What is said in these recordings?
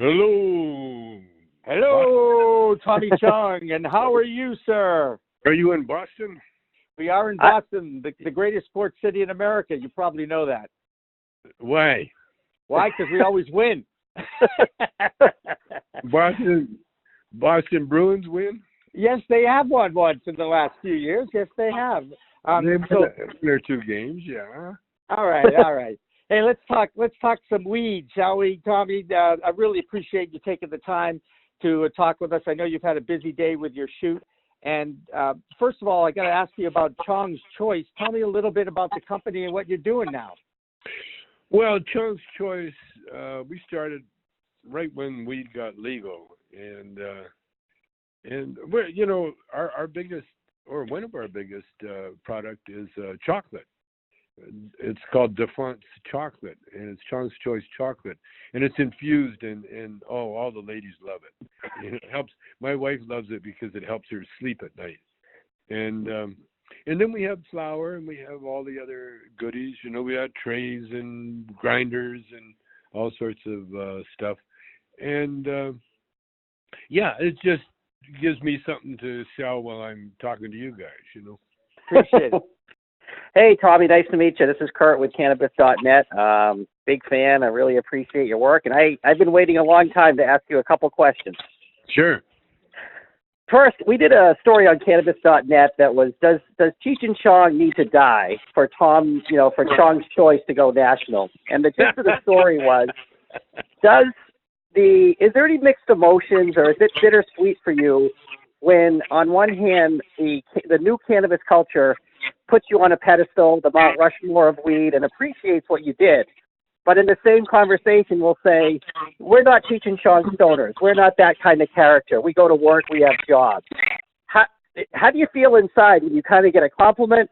Hello. Hello, Tommy Chong, and how are you, sir? Are you in Boston? We are in Boston, the greatest sports city in America. You probably know that. Why? Why? Because we always win. Boston Bruins win? Yes, they have won once in the last few years. Yes, they have. They've won their 2 games, yeah. All right. Hey, let's talk some weeds, shall we, Tommy? I really appreciate you taking the time to talk with us. I know you've had a busy day with your shoot. And first of all, I got to ask you about Chong's Choice. Tell me a little bit about the company and what you're doing now. Well, Chong's Choice, we started right when weed got legal, and we're, our biggest, or one of our biggest product is chocolate. It's called Defunt's chocolate, and it's Chong's Choice chocolate, and it's infused, and all the ladies love it. And it helps. My wife loves it because it helps her sleep at night, and then we have flour, and we have all the other goodies. We have trays and grinders and all sorts of stuff, and it just gives me something to sell while I'm talking to you guys. Appreciate it. Hey, Tommy, nice to meet you. This is Curt with Cannabis.net. Big fan. I really appreciate your work. And I've been waiting a long time to ask you a couple questions. Sure. First, we did a story on Cannabis.net that was, does Cheech and Chong need to die for for Chong's Choice to go national? And the gist of the story was, is there any mixed emotions, or is it bittersweet for you when, on one hand, the new cannabis culture puts you on a pedestal, the Mount Rushmore of weed, and appreciates what you did, but in the same conversation will say, we're not Cheech and Chong stoners. We're not that kind of character. We go to work. We have jobs. How do you feel inside when you kind of get a compliment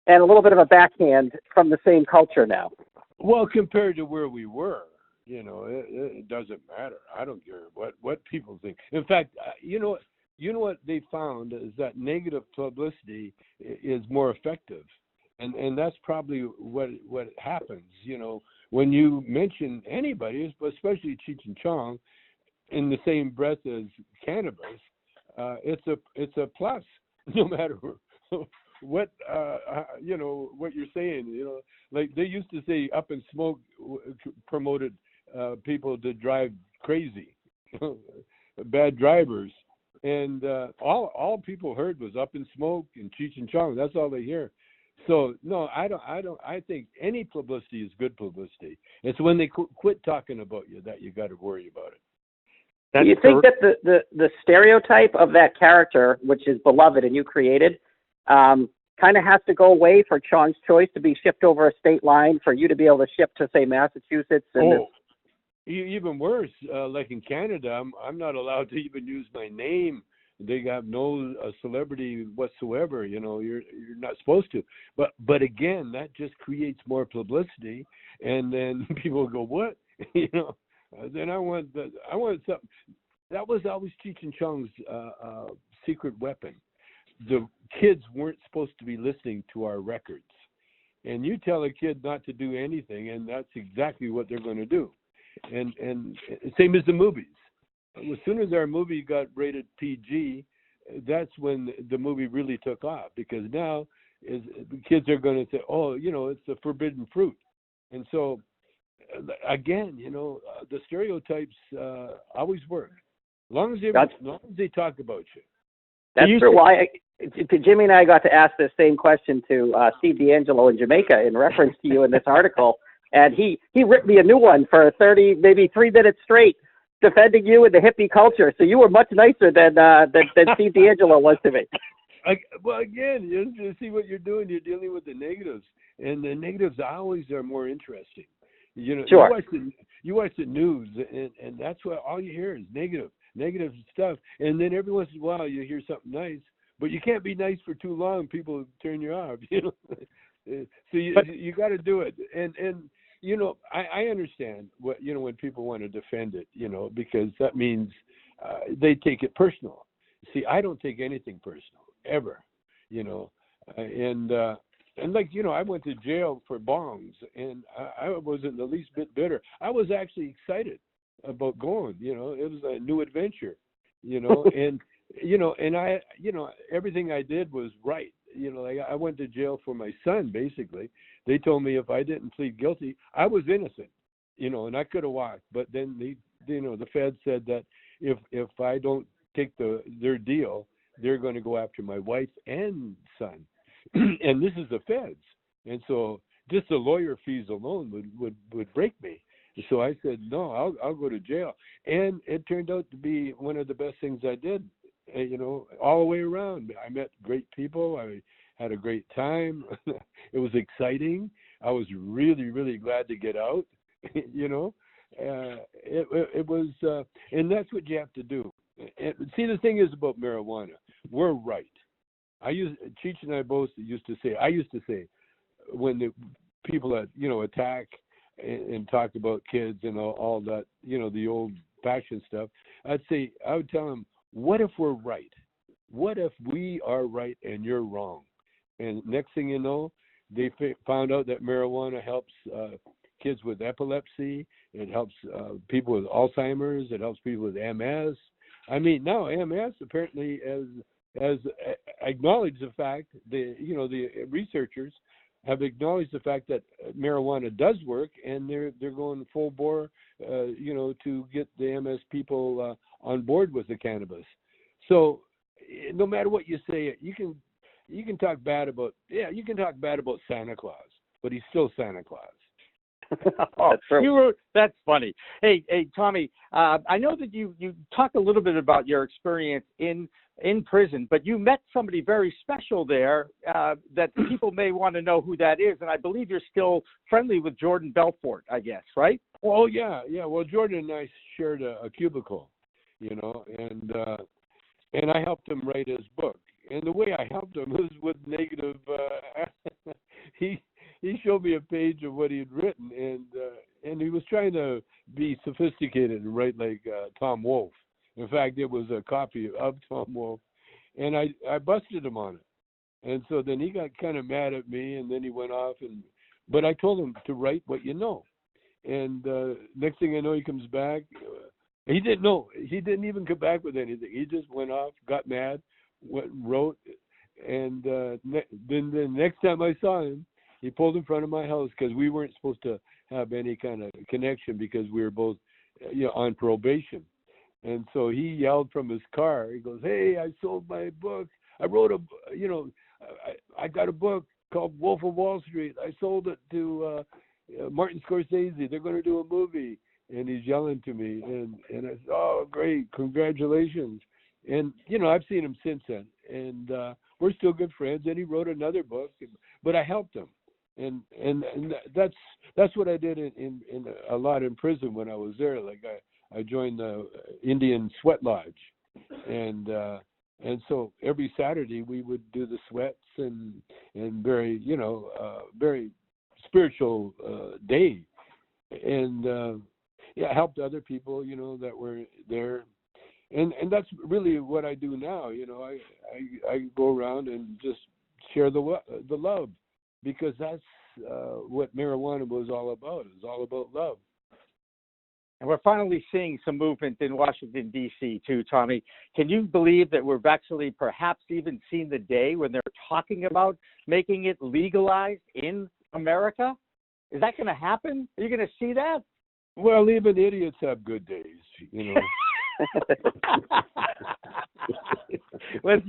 and a little bit of a backhand from the same culture now? Well, compared to where we were, it doesn't matter. I don't care what people think. In fact, you know what they found is that negative publicity is more effective, and that's probably what happens. When you mention anybody, especially Cheech and Chong, in the same breath as cannabis, it's a plus, no matter what what you're saying. Like they used to say, Up in Smoke promoted people to drive crazy, bad drivers. And all people heard was Up in Smoke and Cheech and Chong. That's all they hear. So no, I don't. I think any publicity is good publicity. It's when they quit talking about you that you got to worry about it. Do you think that the stereotype of that character, which is beloved and you created, kind of has to go away for Chong's Choice to be shipped over a state line for you to be able to ship to, say, Massachusetts? Even worse, like in Canada, I'm not allowed to even use my name. They have no celebrity whatsoever. You're not supposed to. But again, that just creates more publicity, and then people go, what? Then I want something. That was always Cheech and Chong's secret weapon. The kids weren't supposed to be listening to our records, and you tell a kid not to do anything, and that's exactly what they're going to do. And same as the movies. As soon as our movie got rated PG, that's when the movie really took off, because now kids are going to say, it's the forbidden fruit. And so, again, the stereotypes always work, as long as they talk about you. That's true. Why Jimmy and I got to ask the same question to Steve D'Angelo in Jamaica in reference to you in this article. And he ripped me a new one for 30, maybe 3 minutes straight, defending you in the hippie culture. So you were much nicer than Steve D'Angelo was to me. Well, again, you see what you're doing. You're dealing with the negatives, and the negatives always are more interesting. Sure. You watch the news, and that's what all you hear is negative stuff. And then every once in a while you hear something nice, but you can't be nice for too long. People turn you off. So you got to do it, and I understand what when people want to defend it, because that means they take it personal. See, I don't take anything personal ever, and like I went to jail for bongs, and I wasn't the least bit bitter. I was actually excited about going. It was a new adventure. And and I, everything I did was right. Like I went to jail for my son. Basically, they told me if I didn't plead guilty, I was innocent. And I could have walked. But then the Fed said that if I don't take their deal, they're going to go after my wife and son. And this is the Feds. And so just the lawyer fees alone would break me. So I said, no, I'll go to jail. And it turned out to be one of the best things I did, all the way around. I met great people. I had a great time. It was exciting. I was really, really glad to get out, it was, and that's what you have to do. And see, the thing is about marijuana, we're right. Cheech and I both used to say, when the people that, attack and talk about kids and all that, the old fashioned stuff, I would tell them, what if we're right? What if we are right and you're wrong? And next thing you know, they found out that marijuana helps kids with epilepsy. It helps people with Alzheimer's. It helps people with MS. I mean, now MS apparently has acknowledged the fact, the researchers have acknowledged the fact that marijuana does work, and they're going full bore, to get the MS people on board with the cannabis. So, no matter what you say, you can talk bad about Santa Claus, but he's still Santa Claus. That's true. That's funny. Hey, Tommy, I know that you talked a little bit about your experience in prison, but you met somebody very special there that people may want to know who that is, and I believe you're still friendly with Jordan Belfort, I guess, right? Oh, yeah. Well, Jordan and I shared a cubicle, and I helped him write his book. And the way I helped him was with negative. He showed me a page of what he had written, and he was trying to be sophisticated and write like Tom Wolfe. In fact, it was a copy of Tom Wolfe, and I busted him on it. And so then he got kind of mad at me, and then he went off. But I told him to write what you know. And next thing I know, he comes back. He didn't know. He didn't even come back with anything. He just went off, got mad, wrote, and then the next time I saw him, he pulled in front of my house because we weren't supposed to have any kind of connection because we were both on probation. And so he yelled from his car. He goes, "Hey, I sold my book. I wrote I got a book called Wolf of Wall Street. I sold it to Martin Scorsese. They're going to do a movie." And he's yelling to me. And I said, "Oh, great. Congratulations." And, I've seen him since then. And we're still good friends. And he wrote another book. But I helped him. And that's what I did in a lot in prison when I was there. Like I joined the Indian Sweat Lodge, and so every Saturday we would do the sweats and very very spiritual day, and helped other people that were there, and that's really what I do now. I go around and just share the love. Because that's what marijuana was all about. It was all about love. And we're finally seeing some movement in Washington, D.C., too, Tommy. Can you believe that we've actually perhaps even seen the day when they're talking about making it legalized in America? Is that going to happen? Are you going to see that? Well, even idiots have good days, Let's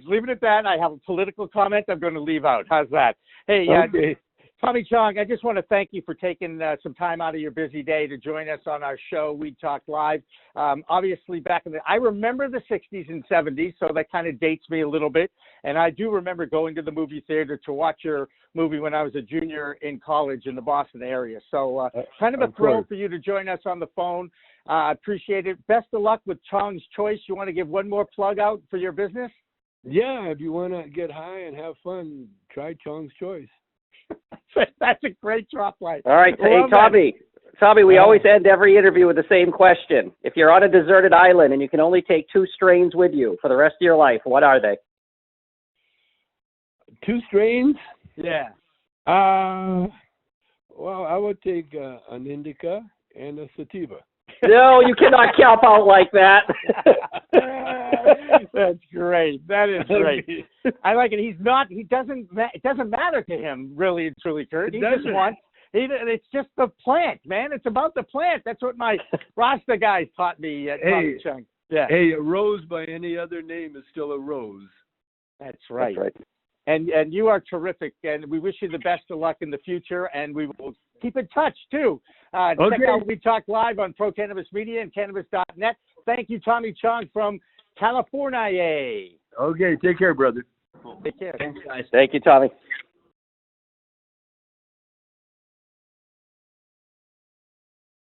leave it at that. I have a political comment I'm going to leave out. How's that? Hey, okay. Tommy Chong, I just want to thank you for taking some time out of your busy day to join us on our show, We Talk Live. Obviously, I remember the 60s and 70s, so that kind of dates me a little bit. And I do remember going to the movie theater to watch your movie when I was a junior in college in the Boston area. So kind of a thrill for you to join us on the phone. Appreciate it. Best of luck with Chong's Choice. You want to give one more plug out for your business? Yeah, if you want to get high and have fun, try Chong's Choice. That's a great drop line. All right. Hey, Tommy, we always end every interview with the same question. If you're on a deserted island and you can only take 2 strains with you for the rest of your life, what are they? 2 strains? Yeah. Well, I would take an indica and a sativa. No, you cannot cap out like that. That's great. That is great. Okay. I like it. It doesn't matter to him, really and truly, Curt. He just wants, it's just the plant, man. It's about the plant. That's what my Rasta guys taught me at Tommy Chong. Yeah. Hey, a rose by any other name is still a rose. That's right. That's right. And you are terrific, and we wish you the best of luck in the future, and we will keep in touch, too. Check out We Talk Live on Pro Cannabis Media and Cannabis.net. Thank you, Tommy Chong from California. Okay, take care, brother. Take care. Thanks, guys. Thank you, Tommy.